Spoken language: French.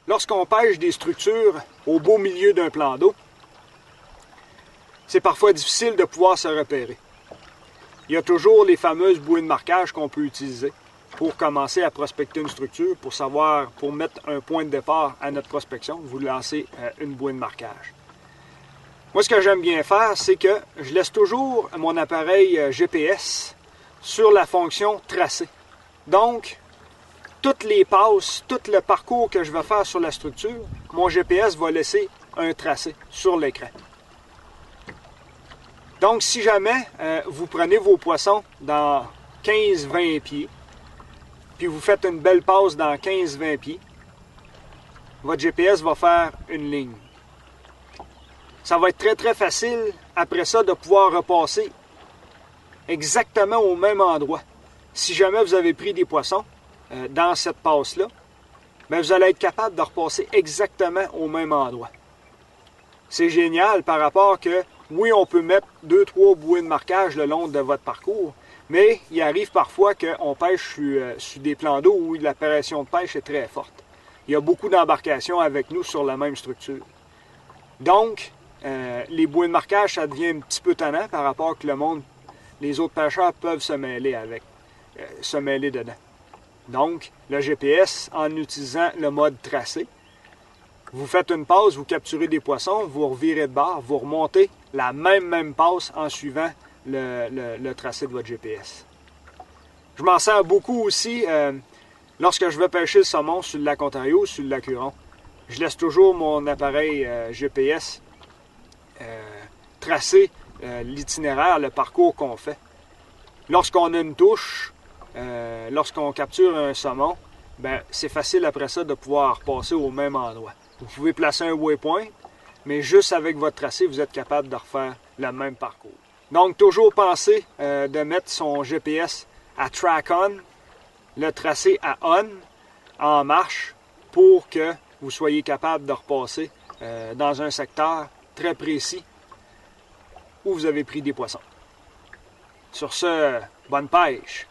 lorsqu'on pêche des structures au beau milieu d'un plan d'eau, c'est parfois difficile de pouvoir se repérer. Il y a toujours les fameuses bouées de marquage qu'on peut utiliser pour commencer à prospecter une structure, pour mettre un point de départ à notre prospection, vous lancez une bouée de marquage. Moi, ce que j'aime bien faire, c'est que je laisse toujours mon appareil GPS sur la fonction tracé. Donc, toutes les passes, tout le parcours que je vais faire sur la structure, mon GPS va laisser un tracé sur l'écran. Donc, si jamais vous prenez vos poissons dans 15-20 pieds, puis vous faites une belle passe dans 15-20 pieds, votre GPS va faire une ligne. Ça va être très, très facile, après ça, de pouvoir repasser exactement au même endroit. Si jamais vous avez pris des poissons dans cette passe-là, bien, vous allez être capable de repasser exactement au même endroit. C'est génial par rapport que, oui, on peut mettre 2-3 bouées de marquage le long de votre parcours, mais il arrive parfois qu'on pêche sur des plans d'eau où la pression de pêche est très forte. Il y a beaucoup d'embarcations avec nous sur la même structure. Donc, les bouées de marquage, ça devient un petit peu tannant par rapport que les autres pêcheurs peuvent se mêler dedans. Donc, le GPS, en utilisant le mode tracé, vous faites une passe, vous capturez des poissons, vous revirez de bord, vous remontez la même passe en suivant le tracé de votre GPS. Je m'en sers beaucoup aussi lorsque je vais pêcher le saumon sur le lac Ontario ou sur le lac Huron. Je laisse toujours mon appareil GPS tracer l'itinéraire, le parcours qu'on fait. Lorsqu'on a une touche, lorsqu'on capture un saumon, ben, c'est facile après ça de pouvoir passer au même endroit. Vous pouvez placer un waypoint, mais juste avec votre tracé, vous êtes capable de refaire le même parcours. Donc, toujours penser de mettre son GPS à track on, le tracé à on, en marche, pour que vous soyez capable de repasser dans un secteur très précis où vous avez pris des poissons. Sur ce, bonne pêche!